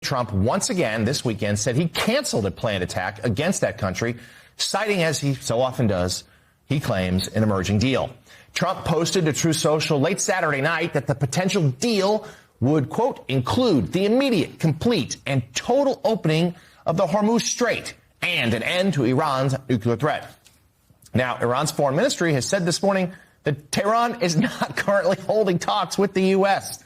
Trump once again this weekend said he canceled a planned attack against that country, citing, as he so often does, he claims, an emerging deal. Trump posted to Truth Social late Saturday night that the potential deal would, quote, include the immediate, complete, and total opening of the Hormuz Strait and an end to Iran's nuclear threat. Now, Iran's foreign ministry has said this morning that Tehran is not currently holding talks with the U.S.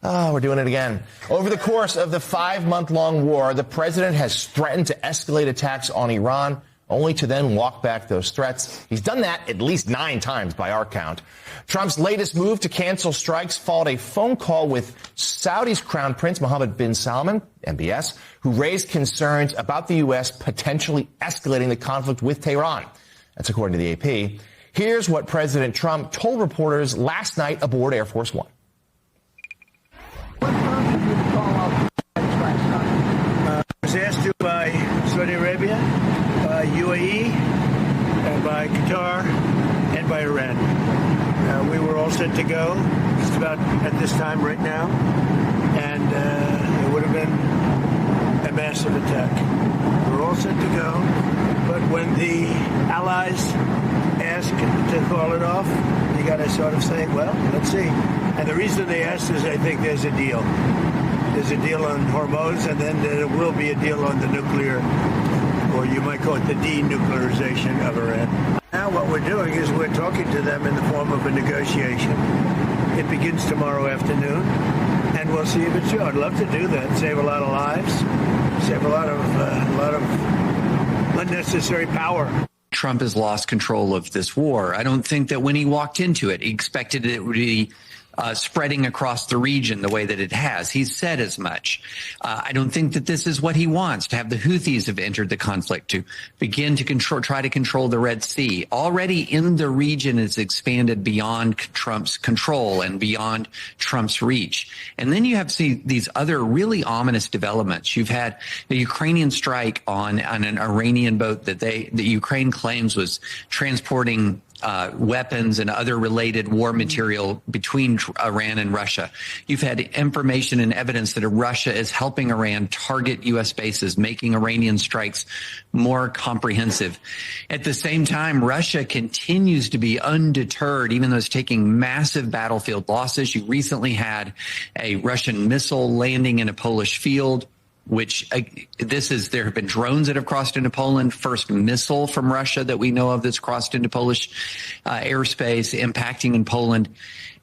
Oh, we're doing it again. Over the course of the 5-month-long war, the president has threatened to escalate attacks on Iran, only to then walk back those threats. He's done that at least 9 times by our count. Trump's latest move to cancel strikes followed a phone call with Saudi's Crown Prince Mohammed bin Salman, MBS, who raised concerns about the U.S. potentially escalating the conflict with Tehran. That's according to the AP. Here's what President Trump told reporters last night aboard Air Force One. I was asked to by Saudi Arabia, by UAE, and by Qatar, and by Iran. We were all set to go just about at this time right now, and it would have been a massive attack. We're all set to go, but when the allies ask to call it off, you got to sort of say, well, let's see. And the reason they asked is I think there's a deal. There's a deal on Hormuz, and then there will be a deal on the nuclear, or you might call it the denuclearization of Iran. Now what we're doing is we're talking to them in the form of a negotiation. It begins tomorrow afternoon, and we'll see if it's true. I'd love to do that, save a lot of lives, save a lot of unnecessary power. Trump has lost control of this war. I don't think that when he walked into it, he expected it would be spreading across the region the way that it has. He's said as much. I don't think that this is what he wants, to have the Houthis have entered the conflict, to begin to try to control the Red Sea. Already in the region, it's expanded beyond Trump's control and beyond Trump's reach. And then you have these other really ominous developments. You've had the Ukrainian strike on an Iranian boat that Ukraine claims was transporting weapons and other related war material between Iran and Russia. You've had information and evidence that Russia is helping Iran target U.S. bases, making Iranian strikes more comprehensive. At the same time, Russia continues to be undeterred, even though it's taking massive battlefield losses. You recently had a Russian missile landing in a Polish field, which there have been drones that have crossed into Poland. First missile from Russia that we know of that's crossed into Polish airspace, impacting in Poland.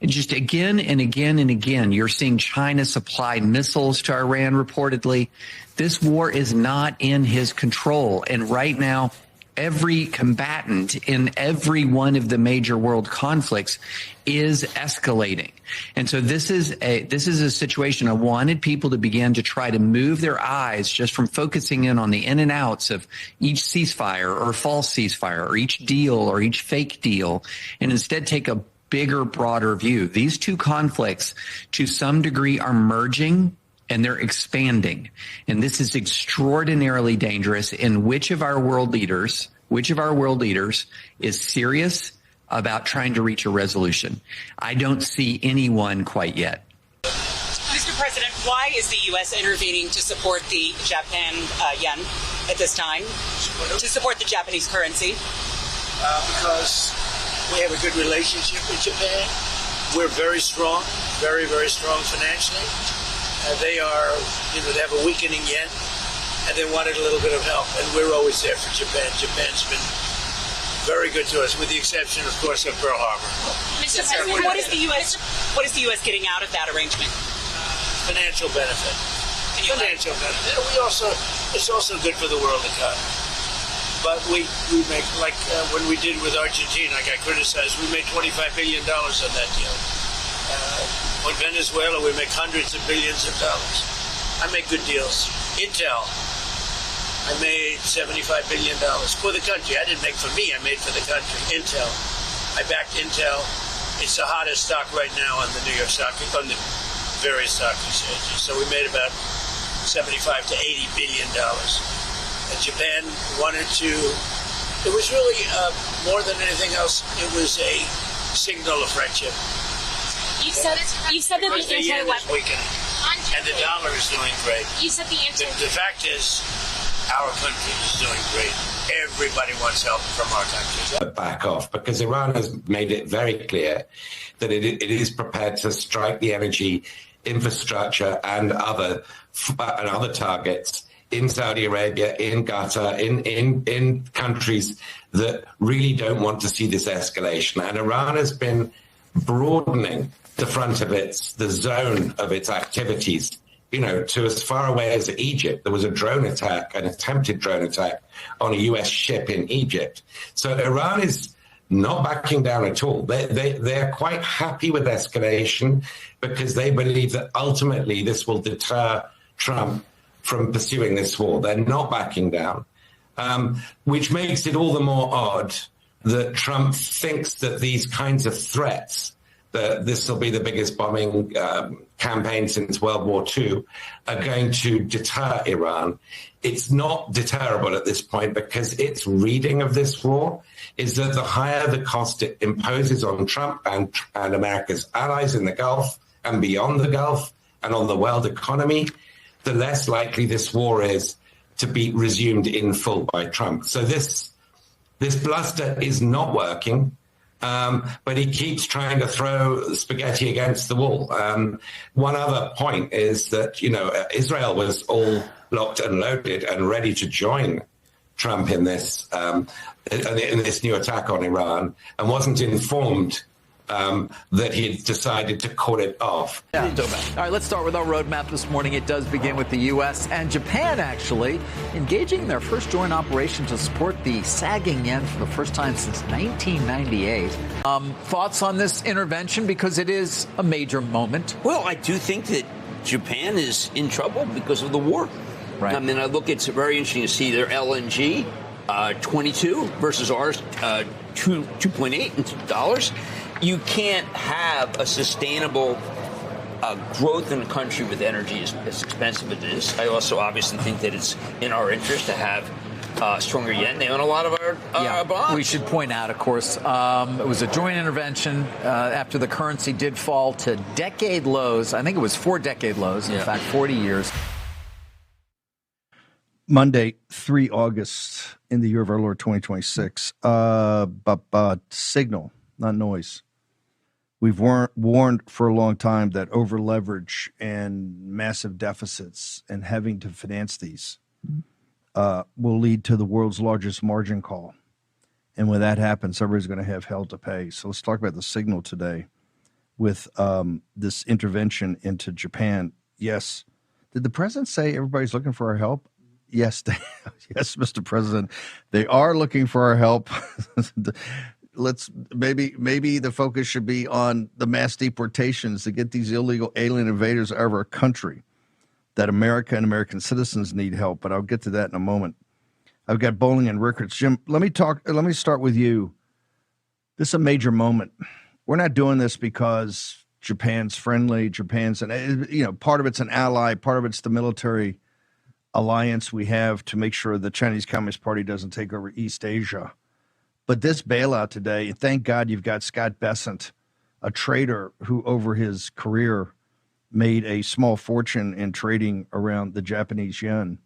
And just again and again and again, you're seeing China supply missiles to Iran reportedly. This war is not in his control. And right now, every combatant in every one of the major world conflicts is escalating. And so this is a situation I wanted people to begin to try to move their eyes just from focusing in on the in and outs of each ceasefire or false ceasefire or each deal or each fake deal, and instead take a bigger, broader view. These two conflicts to some degree are merging and they're expanding. And this is extraordinarily dangerous. And which of our world leaders is serious about trying to reach a resolution? I don't see anyone quite yet. Mr. President, why is the U.S. intervening to support the Japan yen at this time, to support the Japanese currency? Because we have a good relationship with Japan. We're very strong, very, very strong financially. They have a weakening yen, and they wanted a little bit of help, and we're always there for Japan. Japan's been very good to us, with the exception, of course, of Pearl Harbor. Mr. President, what is the U.S. getting out of that arrangement? Financial benefit. Financial benefit. It's also good for the world economy. But we make, like when we did with Argentina, I got criticized, we made $25 billion on that deal. On Venezuela, we make hundreds of billions of dollars. I make good deals. Intel, I made $75 billion for the country. I didn't make for me, I made for the country. Intel, I backed Intel. It's the hottest stock right now on the New York stock, on the various stock exchanges. So we made about $75 to $80 billion. And Japan wanted to, it was really more than anything else, it was a signal of friendship. You said that the yen is weakening, and And the dollar is doing great. You said the fact is, our country is doing great. Everybody wants help from our country. Back off, because Iran has made it very clear that it is prepared to strike the energy infrastructure and other targets in Saudi Arabia, in Qatar, in countries that really don't want to see this escalation. And Iran has been broadening the front of the zone of its activities, to as far away as Egypt. There was a drone attack, an attempted drone attack on a U.S. ship in Egypt. So Iran is not backing down at all. They're quite happy with escalation because they believe that ultimately this will deter Trump from pursuing this war. They're not backing down, which makes it all the more odd that Trump thinks that these kinds of threats, that this will be the biggest bombing campaign since World War II, are going to deter Iran. It's not deterrable at this point because its reading of this war is that the higher the cost it imposes on Trump and America's allies in the Gulf and beyond the Gulf and on the world economy, the less likely this war is to be resumed in full by Trump. So this bluster is not working. But he keeps trying to throw spaghetti against the wall. One other point is that, Israel was all locked and loaded and ready to join Trump in this new attack on Iran and wasn't informed that he had decided to call it off. Yeah. All right, let's start with our roadmap this morning. It does begin with the U.S. and Japan, actually, engaging in their first joint operation to support the sagging yen for the first time since 1998. Thoughts on this intervention, because it is a major moment? Well, I do think that Japan is in trouble because of the war. Right. I mean, it's very interesting to see their LNG, 22 versus ours, $2.8. You can't have a sustainable growth in a country with energy as expensive as it is. I also obviously think that it's in our interest to have stronger yen. They own a lot of our bonds. We should point out, of course, it was a joint intervention after the currency did fall to decade lows. I think it was 4-decade lows, in fact, 40 years. Monday, 3 August in the year of our Lord 2026. Signal, not noise. We've warned for a long time that over leverage and massive deficits and having to finance these will lead to the world's largest margin call. And when that happens, everybody's going to have hell to pay. So let's talk about the signal today with this intervention into Japan. Yes. Did the president say everybody's looking for our help? Yes, yes, Mr. President. They are looking for our help. Maybe the focus should be on the mass deportations to get these illegal alien invaders out of our country, that America and American citizens need help, but I'll get to that in a moment. I've got Bolling and Rickards. Jim, let me start with you. This is a major moment. We're not doing this because Japan's friendly. Part of it's an ally, part of it's the military alliance we have to make sure the Chinese Communist Party doesn't take over East Asia. But this bailout today, thank God you've got Scott Bessent, a trader who over his career made a small fortune in trading around the Japanese yen.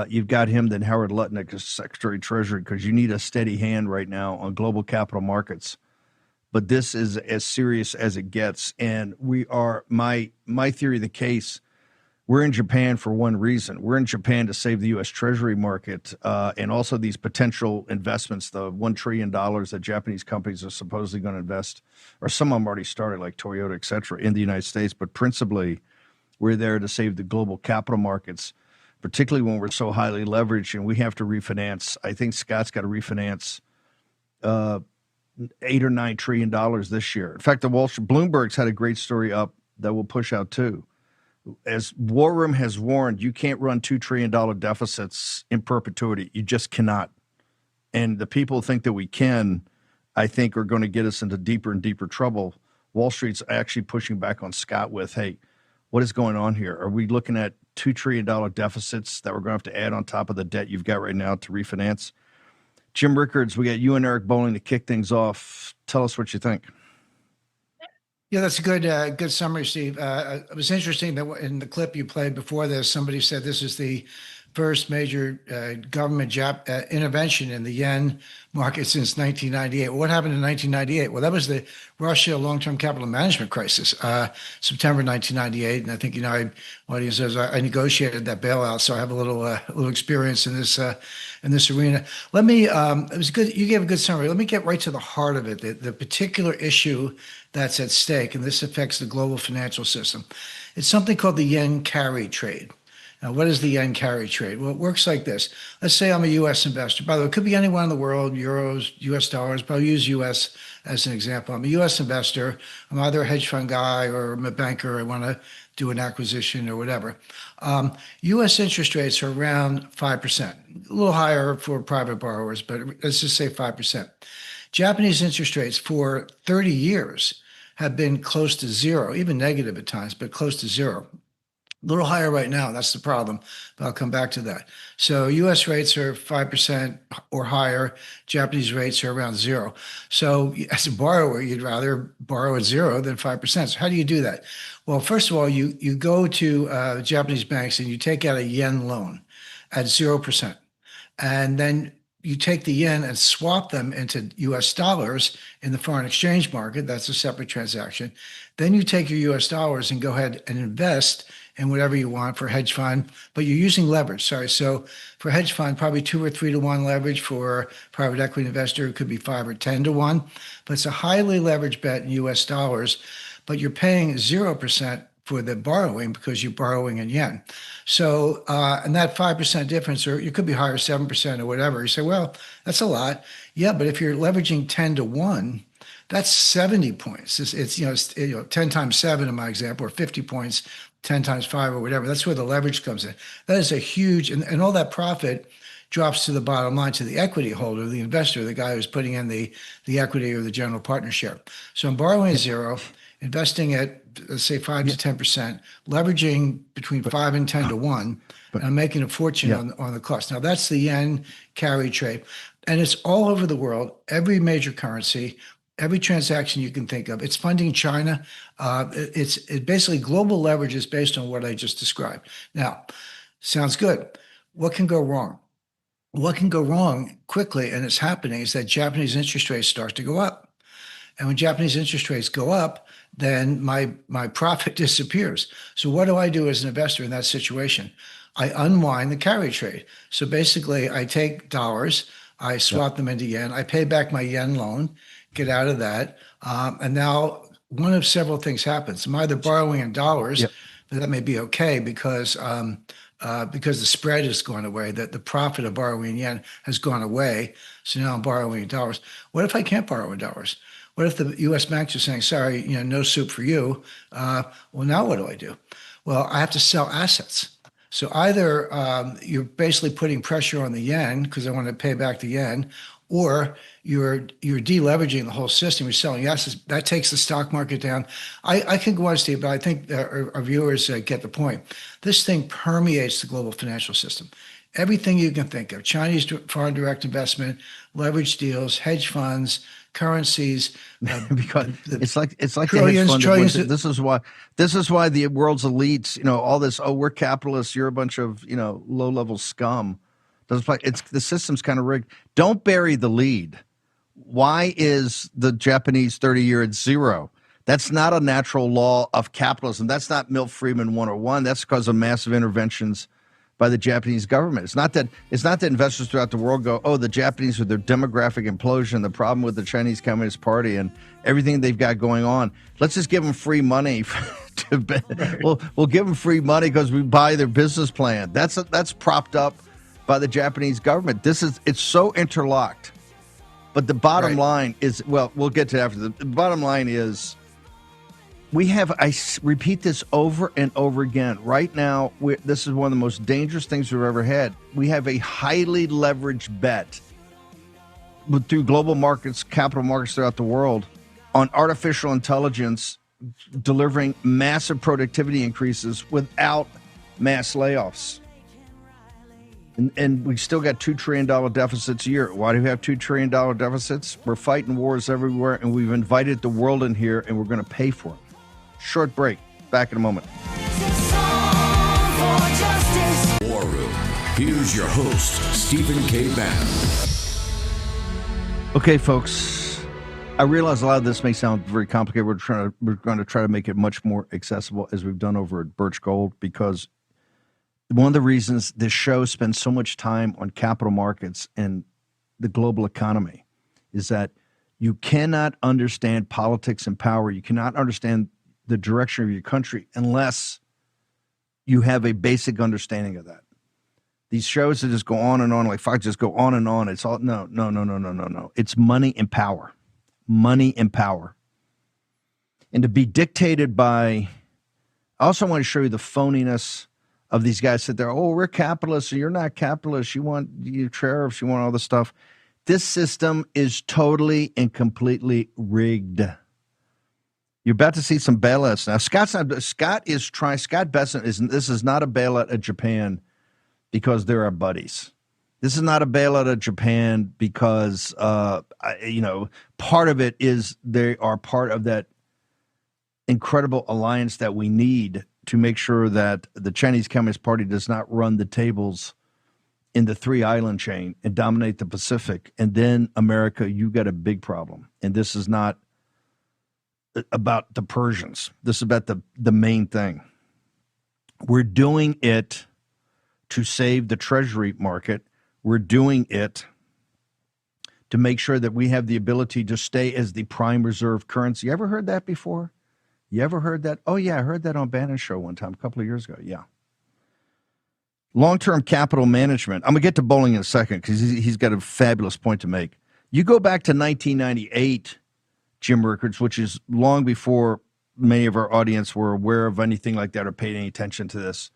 You've got him, then Howard Lutnick as Secretary of Treasury, because you need a steady hand right now on global capital markets. But this is as serious as it gets. And my theory of the case, we're in Japan for one reason. We're in Japan to save the U.S. Treasury market and also these potential investments, the $1 trillion that Japanese companies are supposedly going to invest, or some of them already started, like Toyota, et cetera, in the United States. But principally, we're there to save the global capital markets, particularly when we're so highly leveraged and we have to refinance. I think Scott's got to refinance $8 or $9 trillion this year. In fact, Bloomberg's had a great story up that we'll push out too. As War Room has warned, you can't run $2 trillion deficits in perpetuity. You just cannot. And the people who think that we can, I think, are going to get us into deeper and deeper trouble. Wall Street's actually pushing back on Scott with, hey, what is going on here? Are we looking at $2 trillion deficits that we're going to have to add on top of the debt you've got right now to refinance? Jim Rickards, we got you and Eric Bolling to kick things off. Tell us what you think. Yeah, that's a good summary, Steve. It was interesting that in the clip you played before this, somebody said this is the first major government intervention in the yen market since 1998. What happened in 1998? Well, that was the Russia long-term capital management crisis, September 1998. And I think, audience knows I negotiated that bailout, so I have a little experience in this arena. Let me. It was good. You gave a good summary. Let me get right to the heart of it. The particular issue that's at stake, and this affects the global financial system. It's something called the yen carry trade. Now, what is the yen carry trade? Well, it works like this. Let's say I'm a U.S. investor. By the way, it could be anywhere in the world, euros, U.S. dollars, but I'll use U.S. as an example. I'm a U.S. investor. I'm either a hedge fund guy or I'm a banker. I want to do an acquisition or whatever. U.S. interest rates are around 5%, a little higher for private borrowers, but let's just say 5%. Japanese interest rates for 30 years have been close to zero, even negative at times, but close to zero. A little higher right now. That's the problem, but I'll come back to that. So U.S. rates are 5% or higher. Japanese rates are around zero. So as a borrower, you'd rather borrow at zero than 5%. So how do you do that? Well, first of all, you go to Japanese banks and you take out a yen loan at 0%. And then you take the yen and swap them into U.S. dollars in the foreign exchange market. That's a separate transaction. Then you take your U.S. dollars and go ahead and invest in whatever you want for hedge fund, but you're using leverage. So for hedge fund, probably 2 or 3 to 1 leverage. For private equity investor, it could be 5 or 10 to 1. But it's a highly leveraged bet in U.S. dollars, but you're paying 0% for the borrowing because you're borrowing in yen. So, and that 5% difference, or you could be higher, 7% or whatever. You say, well, that's a lot. Yeah, but if you're leveraging 10 to 1, that's 70 points. It's 10 times 7 in my example, or 50 points, 10 times 5 or whatever. That's where the leverage comes in. That is a huge, and all that profit drops to the bottom line, to the equity holder, the investor, the guy who's putting in the equity or the general partnership. So I'm borrowing at zero, investing at, let's say, 5 to 10%, leveraging between 5 and 10 to 1, and I'm making a fortune on the cost. Now, that's the yen carry trade. And it's all over the world, every major currency, every transaction you can think of. It's funding China. It's basically global leverage is based on what I just described. Now, sounds good. What can go wrong? What can go wrong quickly, and it's happening, is that Japanese interest rates start to go up. And when Japanese interest rates go up, then my profit disappears. So what do I do as an investor in that situation? I unwind the carry trade. So basically, I take dollars, I swap them into yen, I pay back my yen loan, get out of that, and now one of several things happens. I'm either borrowing in dollars, but that may be okay because the spread has gone away, that the profit of borrowing in yen has gone away. So now I'm borrowing in dollars. What if I can't borrow in dollars? What if the U.S. banks are saying, sorry, no soup for you? Well, now what do I do? Well, I have to sell assets. So either you're basically putting pressure on the yen because I want to pay back the yen, or you're deleveraging the whole system. You're selling assets. That takes the stock market down. I can go on, Steve, but I think our viewers get the point. This thing permeates the global financial system. Everything you can think of: Chinese foreign direct investment, leverage deals, hedge funds, currencies. Because it's like trillions. This is why the world's elites, all this. Oh, we're capitalists. You're a bunch of low level scum. The system's kind of rigged. Don't bury the lead. Why is the Japanese 30-year at zero? That's not a natural law of capitalism. That's not Milt Friedman 101. That's because of massive interventions by the Japanese government. It's not that investors throughout the world go, oh, the Japanese with their demographic implosion, the problem with the Chinese Communist Party and everything they've got going on. Let's just give them free money. We'll give them free money because we buy their business plan. That's propped up by the Japanese government. It's so interlocked. But the bottom line is, well, we'll get to that after. The bottom line is, I repeat this over and over again. Right now, this is one of the most dangerous things we've ever had. We have a highly leveraged bet through global markets, capital markets throughout the world, on artificial intelligence delivering massive productivity increases without mass layoffs. And we still got $2 trillion deficits a year. Why do we have $2 trillion deficits? We're fighting wars everywhere, and we've invited the world in here, and we're going to pay for it. Short break. Back in a moment. War Room. Here's your host, Stephen K. Bannon. Okay, folks. I realize a lot of this may sound very complicated. We're going to try to make it much more accessible, as we've done over at Birch Gold, because one of the reasons this show spends so much time on capital markets and the global economy is that you cannot understand politics and power. You cannot understand the direction of your country unless you have a basic understanding of that. These shows that just go on and on, like Fox, just go on and on. It's all no. It's money and power. Money and power. And to be dictated by, I also want to show you the phoniness of these guys sit there, oh, we're capitalists, and you're not capitalists. You want your tariffs, you want all this stuff. This system is totally and completely rigged. You're about to see some bailouts now. Scott Bessent this is not a bailout of Japan because they're our buddies. This is not a bailout of Japan because, part of it is they are part of that incredible alliance that we need to make sure that the Chinese Communist Party does not run the tables in the three-island chain and dominate the Pacific. And then, America, you got a big problem. And this is not about the Persians. This is about the main thing. We're doing it to save the Treasury market. We're doing it to make sure that we have the ability to stay as the prime reserve currency. You ever heard that before? You ever heard that? Oh, yeah, I heard that on Bannon show one time a couple of years ago. Yeah. Long-term capital management. I'm going to get to Bolling in a second because he's got a fabulous point to make. You go back to 1998, Jim Rickards, which is long before many of our audience were aware of anything like that or paid any attention to this.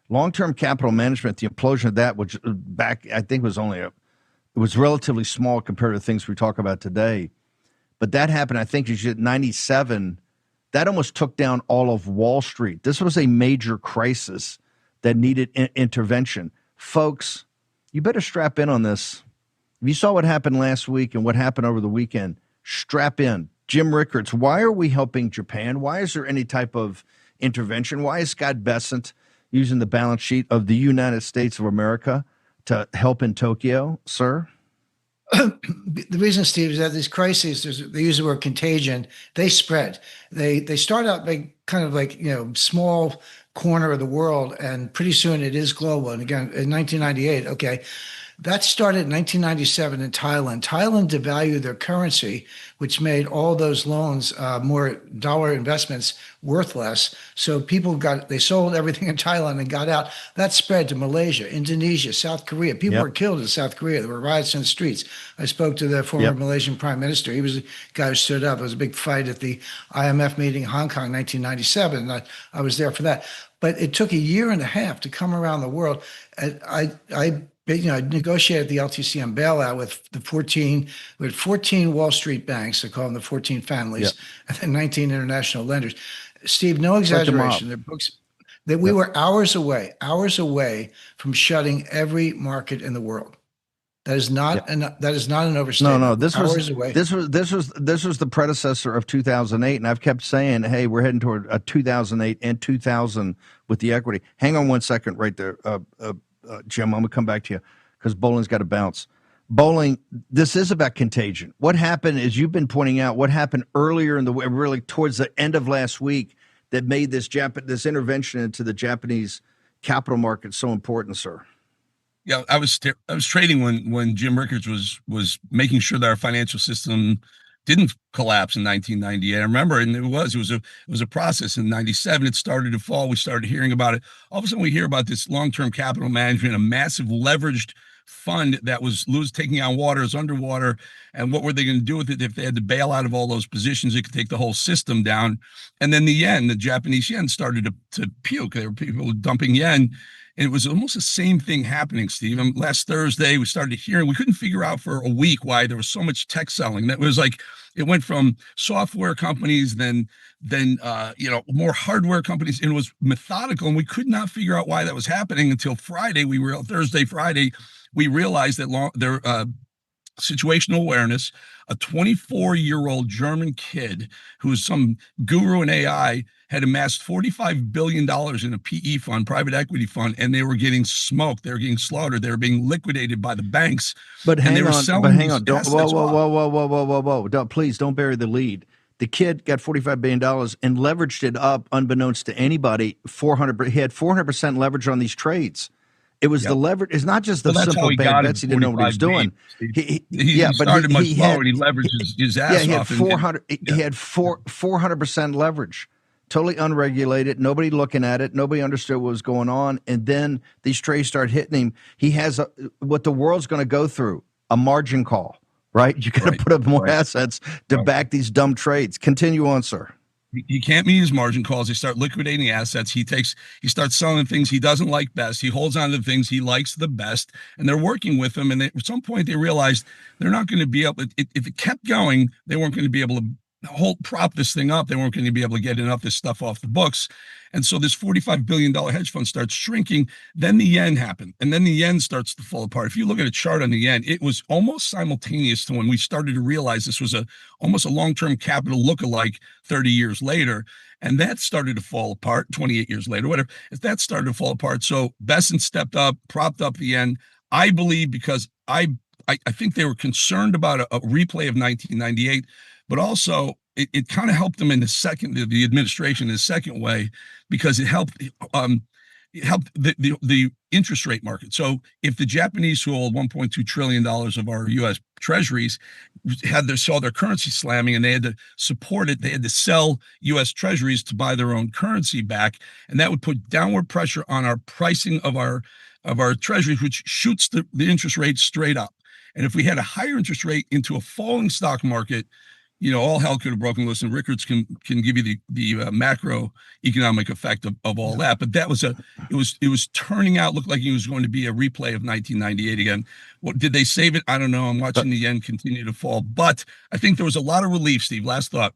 Long-term capital management, the implosion of that, which back, I think it was relatively small compared to things we talk about today. But that happened, I think, in 97. That almost took down all of Wall Street. This was a major crisis that needed intervention. Folks, you better strap in on this. If you saw what happened last week and what happened over the weekend, strap in. Jim Rickards, why are we helping Japan? Why is there any type of intervention? Why is Scott Bessent using the balance sheet of the United States of America to help in Tokyo, sir? The reason, Steve, is that these crises, they use the word contagion, they spread. They start out by kind of like, small corner of the world, and pretty soon it is global. And again, in 1998, okay, that started in 1997 in Thailand. Thailand devalued their currency, which made all those loans, more dollar investments, worth less. So they sold everything in Thailand and got out. That spread to Malaysia, Indonesia, South Korea. People were killed in South Korea. There were riots in the streets. I spoke to the former Malaysian prime minister. He was the guy who stood up. It was a big fight at the IMF meeting in Hong Kong in 1997. And I was there for that. But it took a year and a half to come around the world. I negotiated the LTCM bailout with 14 Wall Street banks. They call them the 14 families, and then 19 international lenders. Steve, no exaggeration. Their books that we were hours away from shutting every market in the world. That is not that is not an overstatement. No, this was the predecessor of 2008, and I've kept saying, hey, we're heading toward a 2008 and 2000 with the equity. Hang on one second, right there. Jim, I'm going to come back to you because Bolling's got to bounce. Bolling, this is about contagion. What happened is you've been pointing out what happened earlier really towards the end of last week that made this intervention into the Japanese capital market so important, sir. Yeah, I was trading when Jim Rickards was making sure that our financial system didn't collapse in 1998. I remember, and it was a process. In 97, it started to fall. We started hearing about it. All of a sudden, we hear about this long-term capital management, a massive leveraged fund that was taking on water is underwater. And what were they going to do with it if they had to bail out of all those positions? It could take the whole system down. And then the Japanese yen started to puke. There were people dumping yen And it was almost the same thing happening, Steve. Last Thursday, we started hearing, we couldn't figure out for a week why there was so much tech selling. That was like, it went from software companies, then more hardware companies, and it was methodical. And we could not figure out why that was happening until Friday. Friday, we realized that situational awareness, a 24-year-old German kid who was some guru in AI, had amassed $45 billion in a PE fund, private equity fund, and they were getting smoked. They were getting slaughtered. They were being liquidated by the banks. But hang on. Whoa. Please don't bury the lead. The kid got $45 billion and leveraged it up, unbeknownst to anybody. He had 400% leverage on these trades. It was the leverage. It's not just the simple bad bets. He didn't know what he was doing. He started much lower, and he leveraged his ass off. He had 400% leverage, totally unregulated. Nobody looking at it. Nobody understood what was going on. And then these trades start hitting him. He has what the world's going to go through: a margin call. Right? You got to put up more assets to back these dumb trades. Continue on, sir. He can't meet his margin calls. They start liquidating assets. He starts selling things he doesn't like best. He holds on to the things he likes the best, and they're working with him. And at some point, they realized they're not going to be able. If it kept going, they weren't going to be able to prop this thing up. They weren't going to be able to get enough of this stuff off the books. And so this $45 billion hedge fund starts shrinking. Then the yen happened. And then the yen starts to fall apart. If you look at a chart on the yen, it was almost simultaneous to when we started to realize this was almost a long-term capital lookalike 30 years later. And that started to fall apart 28 years later, whatever. That started to fall apart. So Besson stepped up, propped up the yen, I believe, because I think they were concerned about a replay of 1998, but also it kind of helped them in the administration in the second way, because it helped the interest rate market. So if the Japanese, who hold $1.2 trillion of our U.S. treasuries, saw their currency slamming and they had to support it, they had to sell U.S. treasuries to buy their own currency back. And that would put downward pressure on our pricing of our treasuries, which shoots the interest rate straight up. And if we had a higher interest rate into a falling stock market, all hell could have broken loose, and Rickards can give you the macroeconomic effect of all that. But it was turning out, looked like it was going to be a replay of 1998 again. Did they save it? I don't know. I'm watching the yen continue to fall, but I think there was a lot of relief, Steve. Last thought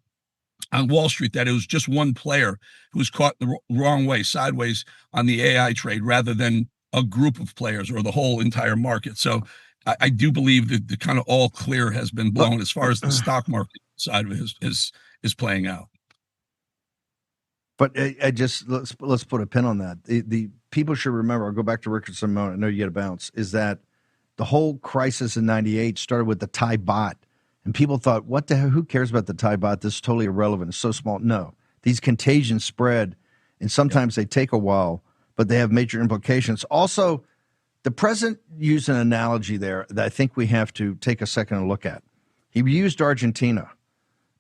on Wall Street, that it was just one player who was caught the wrong way, sideways on the AI trade, rather than a group of players or the whole entire market. So I do believe that the kind of all clear has been blown as far as the stock market side of it is playing out. But let's put a pin on that. The people should remember, I'll go back to Rickards in a moment, I know you got to bounce, is that the whole crisis in 98 started with the Thai baht. And people thought, what the hell, who cares about the Thai baht? This is totally irrelevant. It's so small. No, these contagions spread, and sometimes they take a while, but they have major implications. Also, the president used an analogy there that I think we have to take a second and look at. He used Argentina.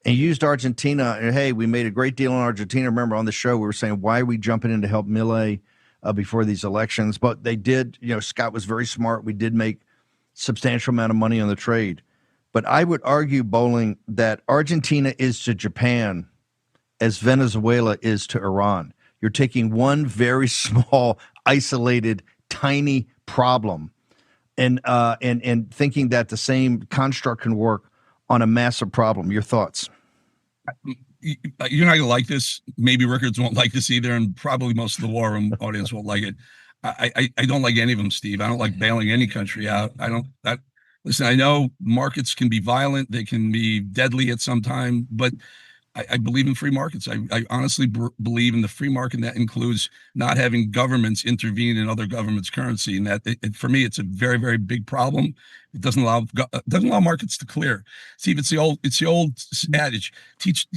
And hey, we made a great deal in Argentina. Remember on the show, we were saying, why are we jumping in to help Milei before these elections? But they did, Scott was very smart. We did make substantial amount of money on the trade. But I would argue, Bolling, that Argentina is to Japan as Venezuela is to Iran. You're taking one very small, isolated, tiny problem and thinking that the same construct can work on a massive problem. Your thoughts? You're not going to like this. Maybe Rickards won't like this either, and probably most of the war room audience won't like it. I don't like any of them, Steve. I don't like bailing any country out. Listen, I know markets can be violent. They can be deadly at some time, but I believe in free markets. I honestly believe in the free market. And that includes not having governments intervene in other governments' currency. And that, for me, it's a very, very big problem. It doesn't allow markets to clear. Steve, it's the old adage: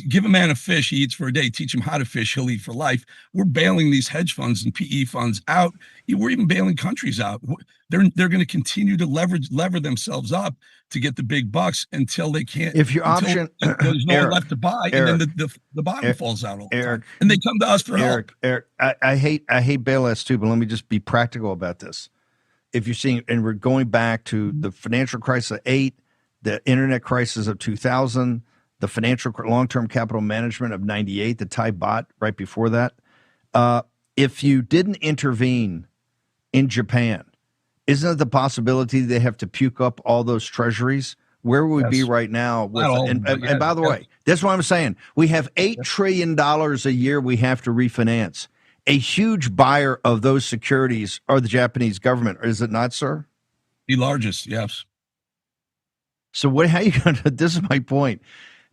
give a man a fish, he eats for a day. Teach him how to fish, he'll eat for life. We're bailing these hedge funds and PE funds out. We're even bailing countries out. They're going to continue to lever themselves up to get the big bucks until they can't. If your option, there's no one left to buy, and then the bottom falls out all the time. And they come to us for help. Eric, I hate bailouts too, but let me just be practical about this. If you're seeing, and we're going back to the financial crisis of 2008, the internet crisis of 2000, the financial long-term capital management of 98, the Thai baht right before that. If you didn't intervene in Japan, isn't it the possibility they have to puke up all those treasuries? Where would we be right now? With, and by the way, that's what I'm saying. We have $8 trillion a year we have to refinance. A huge buyer of those securities are the Japanese government, is it not, sir? The largest, yes. So how are you going to, this is my point.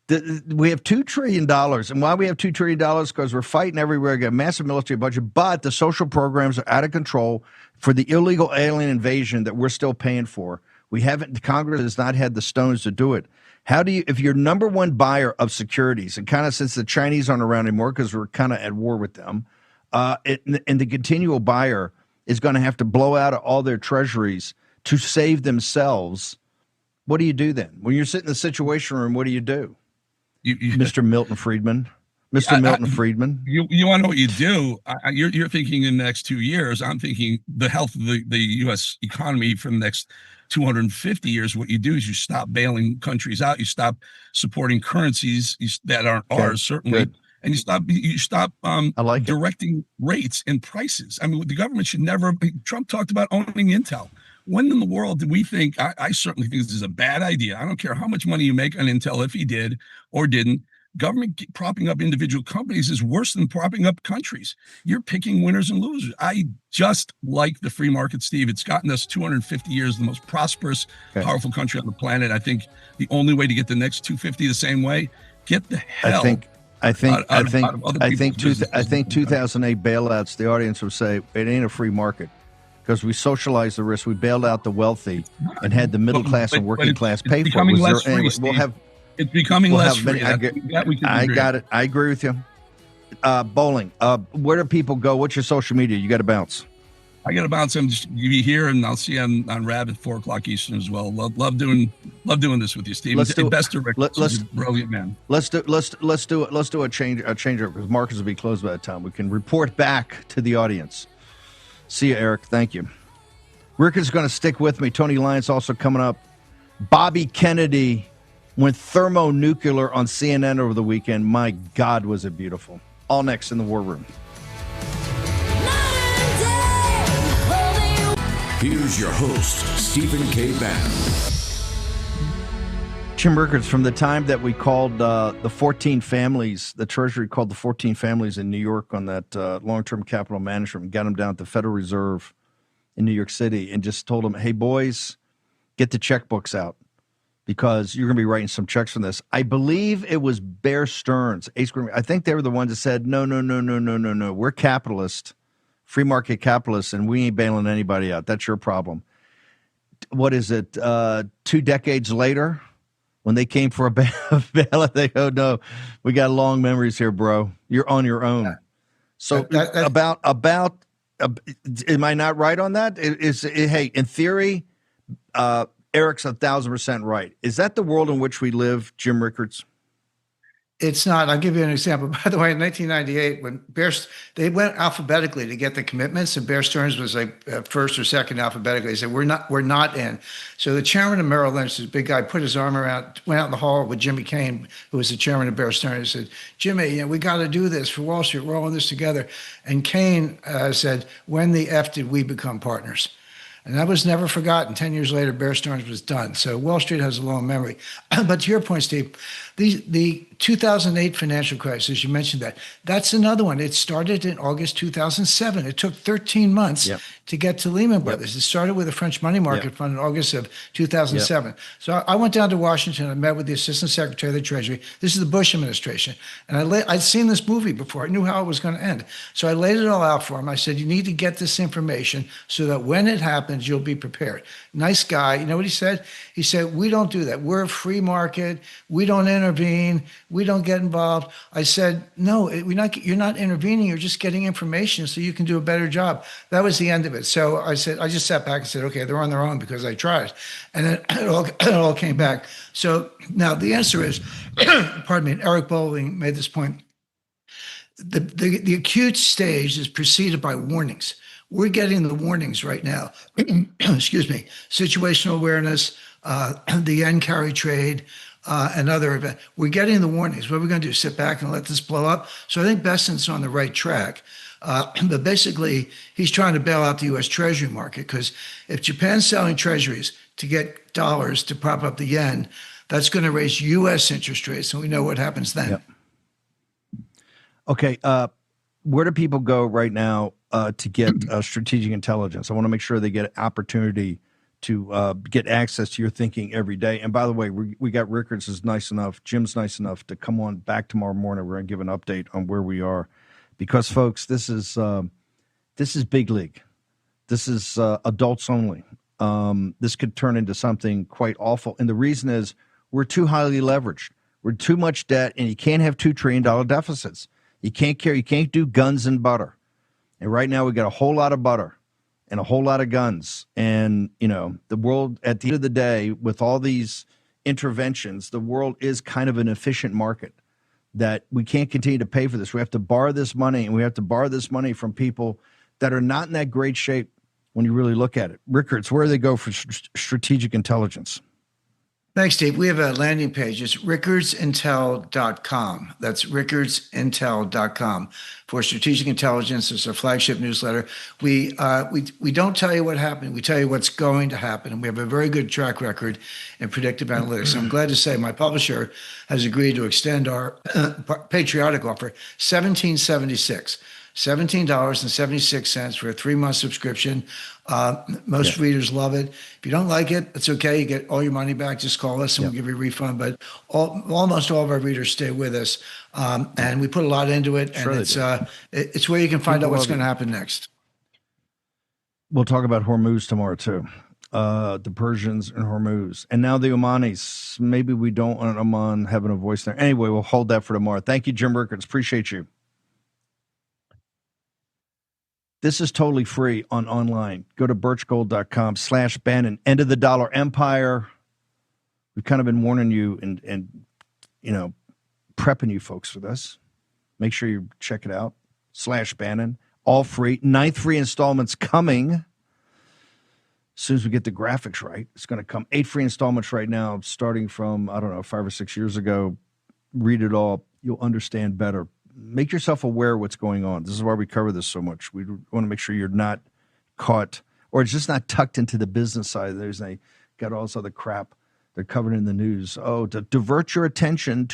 We have $2 trillion. And why we have $2 trillion? Because we're fighting everywhere. We got a massive military budget, but the social programs are out of control for the illegal alien invasion that we're still paying for. Congress has not had the stones to do it. How do you, if you're number one buyer of securities, and kind of since the Chinese aren't around anymore because we're kind of at war with them, and the continual buyer is going to have to blow out all their treasuries to save themselves, what do you do then? When you're sitting in the Situation Room, what do you do? Mr. Milton Friedman. Mr. Milton Friedman. You want to know what you do? You're thinking in the next 2 years. I'm thinking the health of the U.S. economy for the next 250 years. What you do is you stop bailing countries out. You stop supporting currencies that aren't ours, certainly. Good. And you stop directing rates and prices. I mean, the government should never. Trump talked about owning Intel. When in the world do we think? I certainly think this is a bad idea. I don't care how much money you make on Intel, if he did or didn't. Government propping up individual companies is worse than propping up countries. You're picking winners and losers. I just like the free market, Steve. It's gotten us 250 years, the most prosperous, powerful country on the planet. I think the only way to get the next 250 the same way, get the hell. I think 2008 bailouts. The audience would say it ain't a free market because we socialized the risk. We bailed out the wealthy and had the middle class and working class pay for it. It's becoming less free. I got it. I agree with you. Bolling, where do people go? What's your social media? You got to bounce. I got to bounce. I'm just be here, and I'll see you on Rab at 4:00 Eastern as well. Love doing this with you, Steve. Best director, brilliant man. Let's do a change because markets will be closed by that time. We can report back to the audience. See you, Eric. Thank you. Rickards is going to stick with me. Tony Lyons also coming up. Bobby Kennedy went thermonuclear on CNN over the weekend. My God, was it beautiful. All next in the War Room. Here's your host, Stephen K. Bannon. Jim Rickards, from the time that we called the 14 families, the Treasury called the 14 families in New York on that long-term capital management, and got them down at the Federal Reserve in New York City and just told them, hey, boys, get the checkbooks out, because you're going to be writing some checks from this. I believe it was Bear Stearns. I think they were the ones that said, no. We're capitalists, free market capitalists, and we ain't bailing anybody out. That's your problem. What is it? 2 decades later, when they came for a bailout, they go, no, we got long memories here, bro. You're on your own. So am I not right on that? Hey, in theory, Eric's 1,000% right. Is that the world in which we live, Jim Rickards? It's not. I'll give you an example. By the way, in 1998, when they went alphabetically to get the commitments, and Bear Stearns was like first or second alphabetically. They said, we're not in. So the chairman of Merrill Lynch, this big guy, put his arm around, went out in the hall with Jimmy Cain, who was the chairman of Bear Stearns, and said, Jimmy, we got to do this for Wall Street. We're all in this together. And Cain said, when the F did we become partners? And that was never forgotten. 10 years later, Bear Stearns was done. So Wall Street has a long memory. But to your point, Steve, the 2008 financial crisis, you mentioned that's another one. It started in August 2007. It took 13 months to get to Lehman Brothers. It started with the French money market fund in August of 2007. So I went down to Washington. I met with the Assistant Secretary of the Treasury. This is the Bush administration. And I'd seen this movie before. I knew how it was going to end. So I laid it all out for him. I said, you need to get this information so that when it happens, you'll be prepared. Nice guy. You know what he said? He said, we don't do that. We're a free market. We don't intervene. We don't get involved. I said, no, you're not intervening. You're just getting information so you can do a better job. That was the end of it. So I just sat back and said, okay, they're on their own because I tried. And then it all came back. So now the answer is, pardon me, and Eric Bolling made this point. The acute stage is preceded by warnings. We're getting the warnings right now. Excuse me. Situational awareness, the yen carry trade, and other events. We're getting the warnings. What are we going to do? Sit back and let this blow up? So I think Besson's on the right track. But basically, he's trying to bail out the U.S. Treasury market, because if Japan's selling treasuries to get dollars to prop up the yen, that's going to raise U.S. interest rates, and we know what happens then. Yep. Okay, where do people go right now to get strategic intelligence? I want to make sure they get an opportunity to get access to your thinking every day. And by the way, we got Rickards is nice enough, Jim's nice enough to come on back tomorrow morning. We're going to give an update on where we are, because folks, this is big league. This is adults only. This could turn into something quite awful. And the reason is we're too highly leveraged. We're too much debt, and you can't have $2 trillion deficits. You can't do guns and butter. And right now we got a whole lot of butter and a whole lot of guns. And, the world, at the end of the day, with all these interventions, the world is kind of an efficient market that we can't continue to pay for this. We have to borrow this money, and we have to borrow this money from people that are not in that great shape when you really look at it. Rickards, where do they go for strategic intelligence? Thanks, Steve. We have a landing page. It's rickardsintel.com. That's rickardsintel.com for strategic intelligence. It's our flagship newsletter. We don't tell you what happened. We tell you what's going to happen. And we have a very good track record in predictive analytics. I'm glad to say my publisher has agreed to extend our patriotic offer, $17.76. $17.76 for a 3-month subscription. Most readers love it. If you don't like it, it's okay. You get all your money back. Just call us and we'll give you a refund. But almost all of our readers stay with us. And we put a lot into it. Sure, and it's where you can find out what's going to happen next. We'll talk about Hormuz tomorrow, too. The Persians and Hormuz. And now the Omanis. Maybe we don't want Oman having a voice there. Anyway, we'll hold that for tomorrow. Thank you, Jim Rickards. Appreciate you. This is totally free online. Go to birchgold.com/Bannon. End of the dollar empire. We've kind of been warning you and prepping you folks for this. Make sure you check it out. /Bannon. All free. 9th free installments coming. As soon as we get the graphics right, it's going to come. 8 free installments right now, starting from, 5 or 6 years ago. Read it all. You'll understand better. Make yourself aware of what's going on. This is why we cover this so much. We want to make sure you're not caught, or it's just not tucked into the business side. They got all this other crap they're covering in the news. Oh, to divert your attention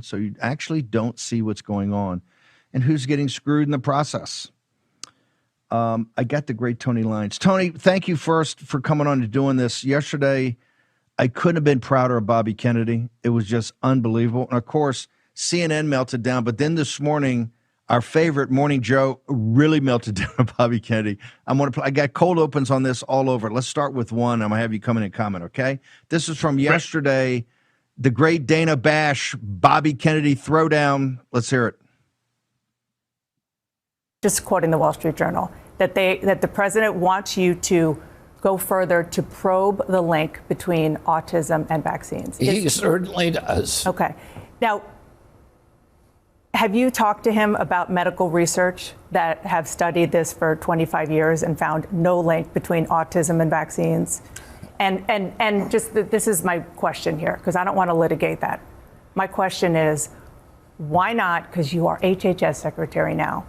so you actually don't see what's going on and who's getting screwed in the process. I got the great Tony Lyons. Tony, thank you first for coming on and doing this. Yesterday, I couldn't have been prouder of Bobby Kennedy. It was just unbelievable. And, of course, CNN melted down, but then this morning, our favorite Morning Joe really melted down on Bobby Kennedy. I got cold opens on this all over. Let's start with one. I'm going to have you come in and comment, okay? This is from yesterday, the great Dana Bash, Bobby Kennedy throwdown. Let's hear it. Just quoting the Wall Street Journal, that the president wants you to go further to probe the link between autism and vaccines. He certainly does. Okay. Now, have you talked to him about medical research that have studied this for 25 years and found no link between autism and vaccines? And just this is my question here, because I don't want to litigate that. My question is, why not, because you are HHS secretary now,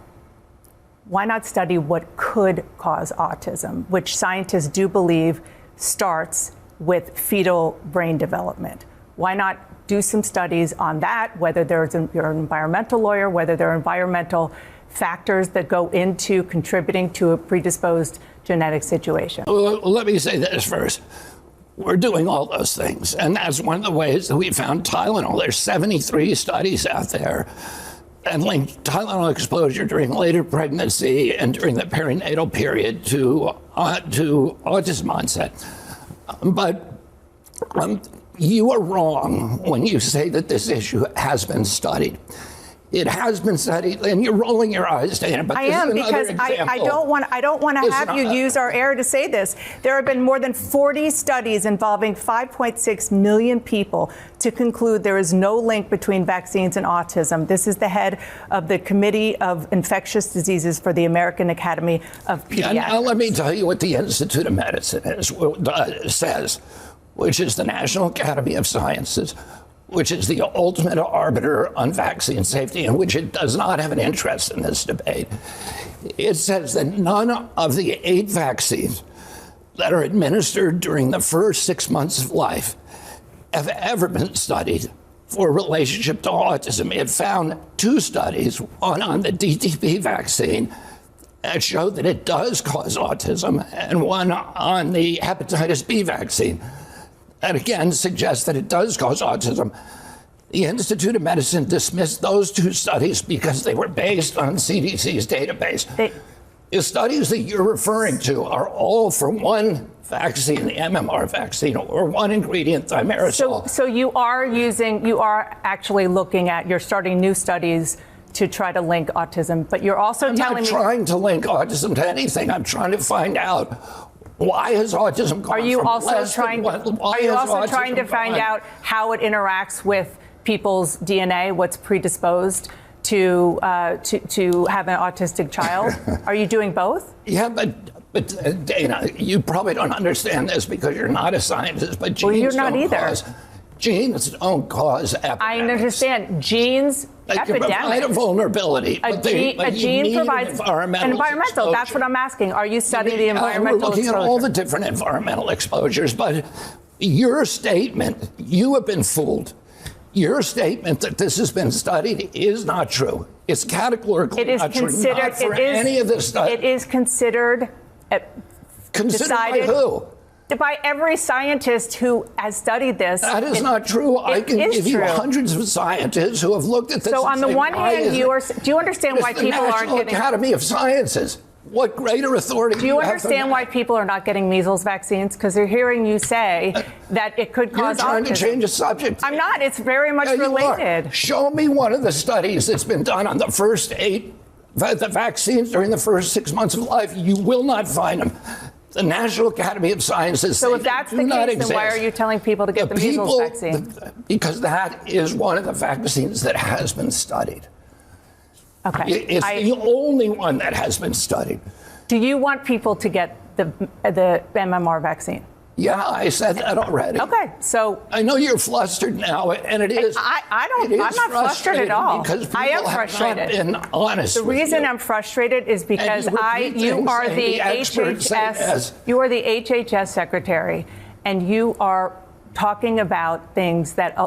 why not study what could cause autism, which scientists do believe starts with fetal brain development? Why not do some studies on that, whether you're an environmental lawyer, whether there are environmental factors that go into contributing to a predisposed genetic situation? Well, let me say this first. We're doing all those things, and that's one of the ways that we found Tylenol. There's 73 studies out there and linked Tylenol exposure during later pregnancy and during the perinatal period to autism onset. But you are wrong when you say that this issue has been studied. It has been studied, and you're rolling your eyes, Dana. But I am, because I don't want to have you use our air to say this. There have been more than 40 studies involving 5.6 million people to conclude there is no link between vaccines and autism. This is the head of the Committee of Infectious Diseases for the American Academy of Pediatrics. Now let me tell you what the Institute of Medicine says, which is the National Academy of Sciences. which is the ultimate arbiter on vaccine safety, and which it does not have an interest in this debate, it says that none of the 8 vaccines that are administered during the first 6 months of life have ever been studied for a relationship to autism. It found 2 studies, one on the DTP vaccine that showed that it does cause autism, and one on the hepatitis B vaccine that again suggests that it does cause autism. The Institute of Medicine dismissed those 2 studies because they were based on CDC's database. The studies that you're referring to are all for one vaccine, the MMR vaccine, or one ingredient, thimerosal. So you are actually looking at, you're starting new studies to try to link autism, but you're also telling me— I'm not trying to link autism to anything. I'm trying to find out, why has autism gone Are you from also less trying? than Are you also trying to find out how it interacts with people's DNA? What's predisposed to have an autistic child? Are you doing both? Yeah, but Dana, you probably don't understand this because you're not a scientist. But genes well, you're not either. Genes don't cause epidemics. I understand genes. They can provide a vulnerability. A gene provides environmental. That's what I'm asking. Are you studying the environmental We're looking exposure? at all the different environmental exposures, but your statement, you have been fooled. Your statement that this has been studied is not true. It's categorically not true. Not for any of the studies. It is considered. Considered by who? By every scientist who has studied this. That is not true. I can give you hundreds of scientists who have looked at this. So on the one hand, do you understand why people aren't getting— National Academy of Sciences. What greater authority do you understand why people are not getting measles vaccines? Because they're hearing you say that it could cause autism. You're trying to change the subject. I'm not. It's very much related. Show me one of the studies that's been done on the first 8 the vaccines during the first 6 months of life. You will not find them. The National Academy of Sciences. So if that's the case, then why are you telling people to get the measles vaccine? Because that is one of the vaccines that has been studied. Okay. It's the only one that has been studied. Do you want people to get the MMR vaccine? Yeah, I said that already. Okay, so I know you're flustered now, and it is. I'm not flustered at all. Because I am frustrated. Have not been honest. The reason I'm frustrated is because you are the HHS. You are the HHS secretary, and you are talking about things that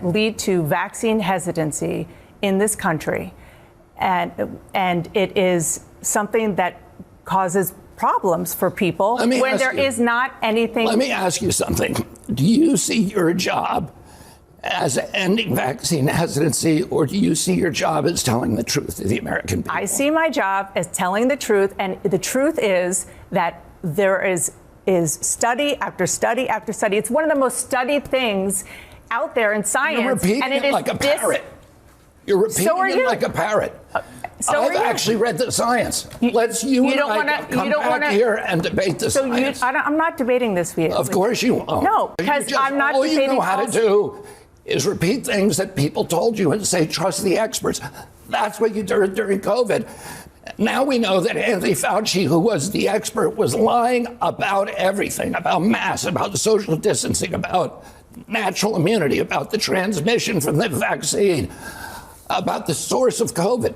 lead to vaccine hesitancy in this country, and it is something that causes problems for people when there is not anything. Let me ask you something. Do you see your job as ending vaccine hesitancy, or do you see your job as telling the truth to the American people? I see my job as telling the truth, and the truth is that there is study after study after study. It's one of the most studied things out there in science. You're repeating and it like a parrot. You're repeating it like a parrot. I've actually read the science. Let's you and I come back here and debate the science. I'm not debating this with you. Of course you won't. No, because I'm not debating. All you know how to do is repeat things that people told you and say, trust the experts. That's what you did during COVID. Now we know that Anthony Fauci, who was the expert, was lying about everything, about masks, about social distancing, about natural immunity, about the transmission from the vaccine, about the source of COVID.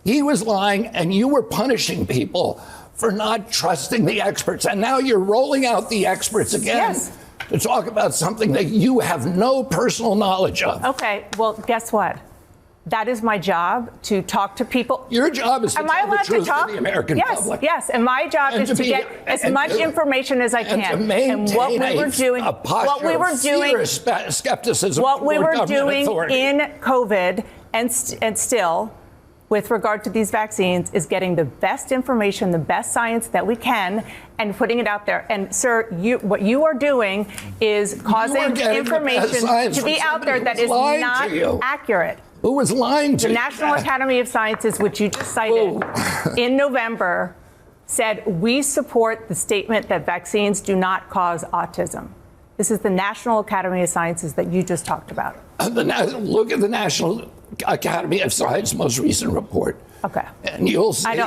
He was lying, and you were punishing people for not trusting the experts. And now you're rolling out the experts again to talk about something that you have no personal knowledge of. Okay, well, guess what? That is my job, to talk to people. Your job is to tell the truth to the American public. Yes, and my job is to get as much information as I can. And to maintain what we were doing, a posture of fear, skepticism what we were doing authority. In COVID and still, with regard to these vaccines, is getting the best information, the best science that we can, and putting it out there. And, sir, what you are doing is causing information to be out there that is not accurate. Who was lying to you? The National Academy of Sciences, which you just cited in November, said we support the statement that vaccines do not cause autism. This is the National Academy of Sciences that you just talked about. Look at the National Academy of Science most recent report. Okay. And you'll see.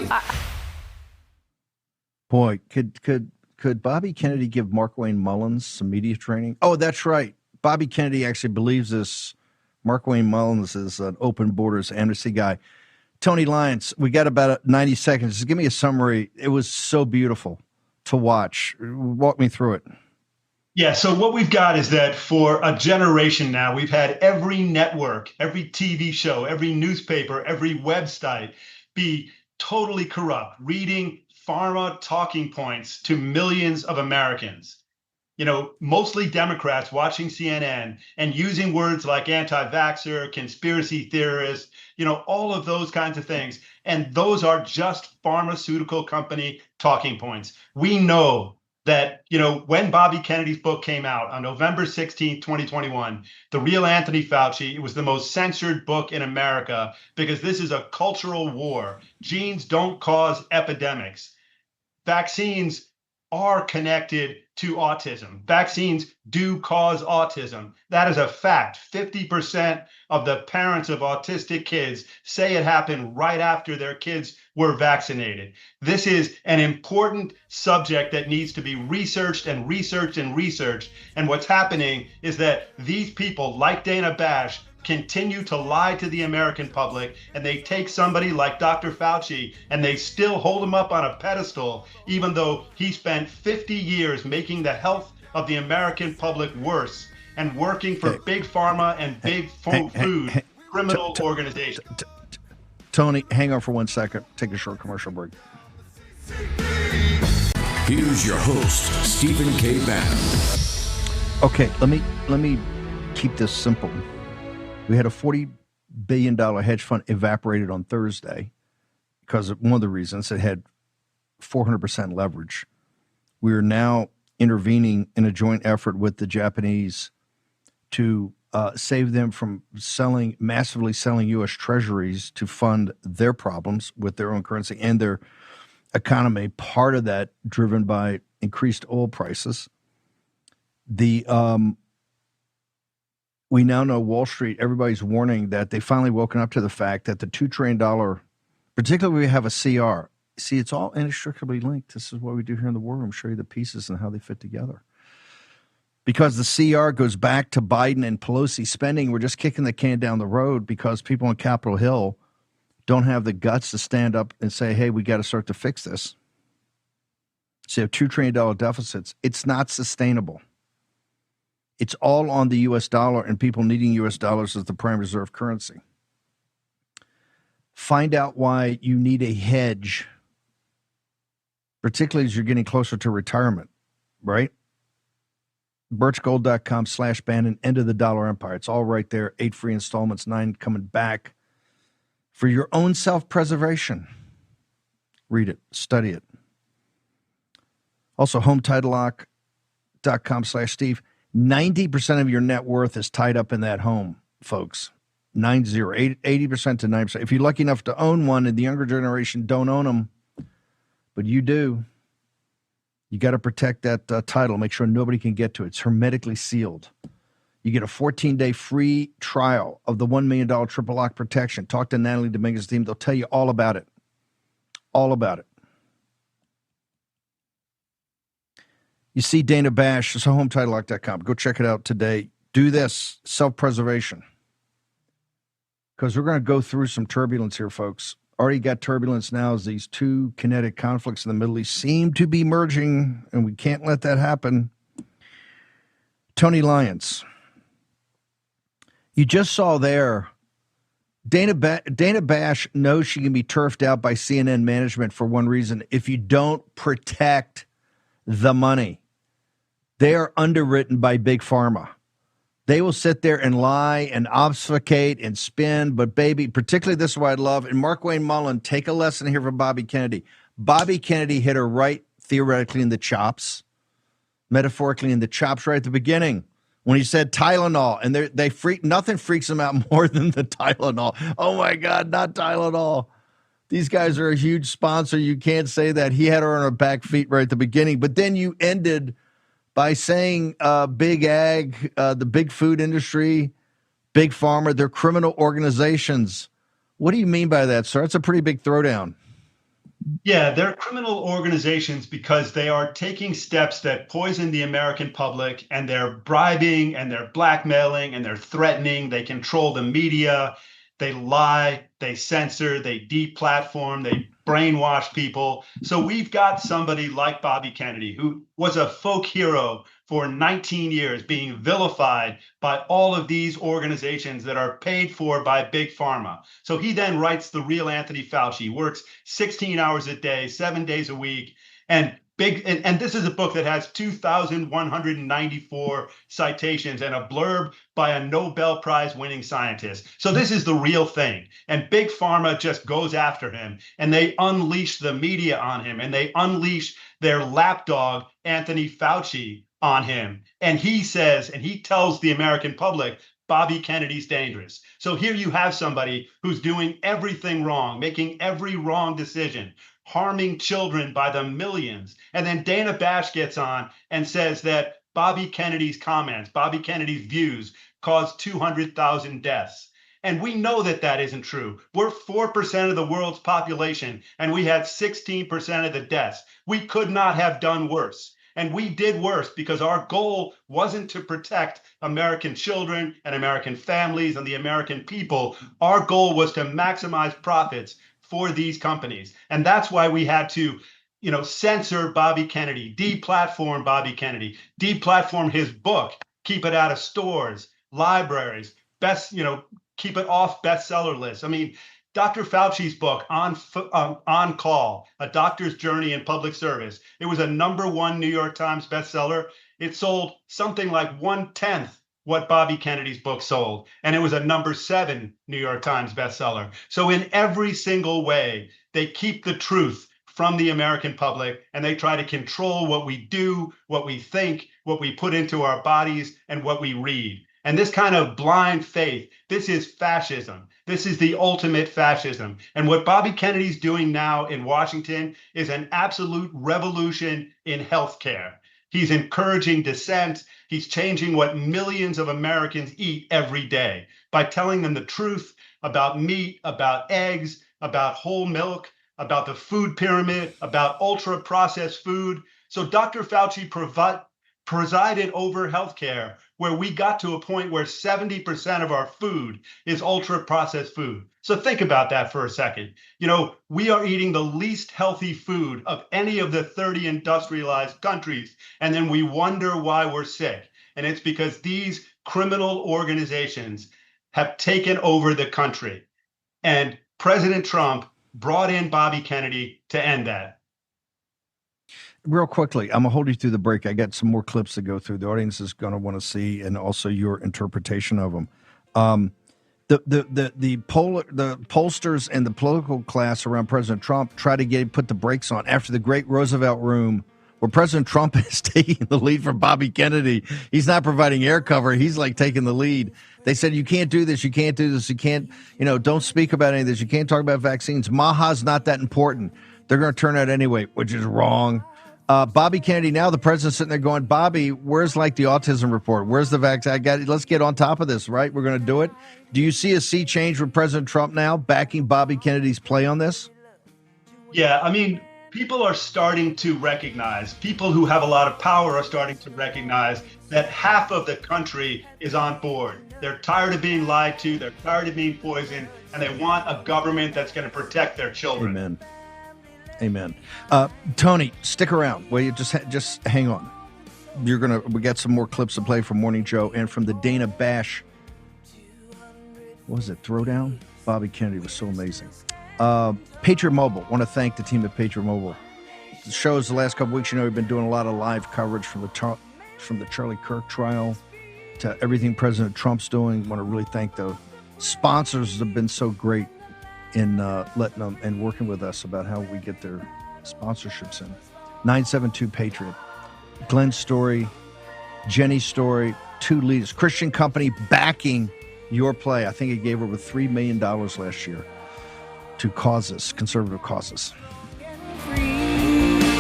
Boy, could Bobby Kennedy give Mark Wayne Mullins some media training? Oh, that's right. Bobby Kennedy actually believes this. Mark Wayne Mullins is an open borders amnesty guy. Tony Lyons, we got about 90 seconds. Just give me a summary. It was so beautiful to watch. Walk me through it. Yeah, so what we've got is that for a generation now, we've had every network, every TV show, every newspaper, every website be totally corrupt, reading pharma talking points to millions of Americans. Mostly Democrats watching CNN and using words like anti-vaxxer, conspiracy theorist, all of those kinds of things. And those are just pharmaceutical company talking points. We know that, when Bobby Kennedy's book came out on November 16, 2021, The Real Anthony Fauci, it was the most censored book in America because this is a cultural war. Genes don't cause epidemics. Vaccines are connected to autism. Vaccines do cause autism. That is a fact. 50% of the parents of autistic kids say it happened right after their kids were vaccinated. This is an important subject that needs to be researched and researched and researched. And what's happening is that these people, like Dana Bash, continue to lie to the American public, and they take somebody like Dr. Fauci and they still hold him up on a pedestal, even though he spent 50 years making the health of the American public worse and working for big pharma and big food criminal organizations. Tony, hang on for 1 second. Take a short commercial break. Here's your host, Stephen K. Bannon. Okay, let me keep this simple. We had a $40 billion hedge fund evaporated on Thursday because of one of the reasons it had 400% leverage. We are now intervening in a joint effort with the Japanese to save them from massively selling U.S. treasuries to fund their problems with their own currency and their economy. Part of that driven by increased oil prices. We now know Wall Street, everybody's warning that they finally woken up to the fact that the $2 trillion, particularly we have a CR. See, it's all inextricably linked. This is what we do here in the War Room, show you the pieces and how they fit together. Because the CR goes back to Biden and Pelosi spending. We're just kicking the can down the road because people on Capitol Hill don't have the guts to stand up and say, hey, we got to start to fix this. So you have $2 trillion deficits. It's not sustainable. It's all on the U.S. dollar and people needing U.S. dollars as the prime reserve currency. Find out why you need a hedge, particularly as you're getting closer to retirement, right? birchgold.com/Bannon, End of the Dollar Empire. It's all right there. 8 free installments, 9 coming back for your own self-preservation. Read it, study it. Also, HomeTitleLock.com/Steve. 90% of your net worth is tied up in that home, folks. 80% to 90%. If you're lucky enough to own one and the younger generation don't own them, but you do, you got to protect that title. Make sure nobody can get to it. It's hermetically sealed. You get a 14-day free trial of the $1 million triple lock protection. Talk to Natalie Dominguez's team. They'll tell you all about it. All about it. You see Dana Bash, so HomeTitleLock.com. Go check it out today. Do this, self-preservation. Because we're going to go through some turbulence here, folks. Already got turbulence now as these two kinetic conflicts in the Middle East seem to be merging, and we can't let that happen. Tony Lyons. You just saw there, Dana Bash knows she can be turfed out by CNN management for one reason. If you don't protect the money, they are underwritten by Big Pharma. They will sit there and lie and obfuscate and spin. But, baby, particularly this is what I love. And Mark Wayne Mullin, take a lesson here from Bobby Kennedy. Bobby Kennedy hit her right, theoretically, in the chops, metaphorically in the chops right at the beginning when he said Tylenol. And nothing freaks them out more than the Tylenol. Oh, my God, not Tylenol. These guys are a huge sponsor. You can't say that. He had her on her back feet right at the beginning. But then you ended by saying big ag, the big food industry, big pharma, they're criminal organizations. What do you mean by that, sir? It's a pretty big throwdown. Yeah, they're criminal organizations because they are taking steps that poison the American public, and they're bribing and they're blackmailing and they're threatening. They control the media. They lie, they censor, they deplatform, they brainwash people. So we've got somebody like Bobby Kennedy, who was a folk hero for 19 years, being vilified by all of these organizations that are paid for by Big Pharma. So he then writes the real Anthony Fauci, works 16 hours a day, 7 days a week, and this is a book that has 2,194 citations and a blurb by a Nobel Prize winning scientist. So this is the real thing. And Big Pharma just goes after him, and they unleash the media on him, and they unleash their lapdog, Anthony Fauci, on him. And he says, and he tells the American public, Bobby Kennedy's dangerous. So here you have somebody who's doing everything wrong, making every wrong decision, harming children by the millions. And then Dana Bash gets on and says that Bobby Kennedy's comments, Bobby Kennedy's views caused 200,000 deaths. And we know that that isn't true. We're 4% of the world's population, and we had 16% of the deaths. We could not have done worse. And we did worse because our goal wasn't to protect American children and American families and the American people. Our goal was to maximize profits for these companies. And that's why we had to, censor Bobby Kennedy, deplatform Bobby Kennedy, deplatform his book, keep it out of stores, libraries, keep it off bestseller lists. I mean, Dr. Fauci's book, On Call, A Doctor's Journey in Public Service, it was a #1 New York Times bestseller. It sold something like 1/10 what Bobby Kennedy's book sold, and it was a #7 New York Times bestseller. So in every single way, they keep the truth from the American public, and they try to control what we do, what we think, what we put into our bodies, and what we read. And this kind of blind faith, this is fascism. This is the ultimate fascism. And what Bobby Kennedy's doing now in Washington is an absolute revolution in healthcare. He's encouraging dissent. He's changing what millions of Americans eat every day by telling them the truth about meat, about eggs, about whole milk, about the food pyramid, about ultra-processed food. So Dr. Fauci presided over healthcare, where we got to a point where 70% of our food is ultra-processed food. So think about that for a second. We are eating the least healthy food of any of the 30 industrialized countries, and then we wonder why we're sick. And it's because these criminal organizations have taken over the country. And President Trump brought in Bobby Kennedy to end that. Real quickly, I'm going to hold you through the break. I got some more clips to go through. The audience is going to want to see, and also your interpretation of them. The pollsters and the political class around President Trump try to put the brakes on after the great Roosevelt room, where President Trump is taking the lead from Bobby Kennedy. He's not providing air cover. He's like taking the lead. They said, you can't do this. You can't do this. You can't, don't speak about any of this. You can't talk about vaccines. Maha's not that important. They're going to turn out anyway, which is wrong. Bobby Kennedy, now the president's sitting there going, Bobby, where's the autism report? Where's the vaccine? Let's get on top of this, right? We're going to do it. Do you see a sea change with President Trump now backing Bobby Kennedy's play on this? Yeah, I mean, people are starting to recognize, people who have a lot of power are starting to recognize that half of the country is on board. They're tired of being lied to. They're tired of being poisoned, and they want a government that's going to protect their children. Amen. Tony, stick around. Well, you just hang on. We got some more clips to play from Morning Joe and from the Dana Bash. What was it? Throwdown? Bobby Kennedy was so amazing. Patriot Mobile. Want to thank the team at Patriot Mobile. The shows the last couple weeks, we've been doing a lot of live coverage from the Charlie Kirk trial to everything President Trump's doing. Want to really thank the sponsors that have been so great in letting them and working with us about how we get their sponsorships in. 972 Patriot. Glenn's story, Jenny's story, 2 leaders. Christian company backing your play. I think it gave over $3 million last year to causes, conservative causes.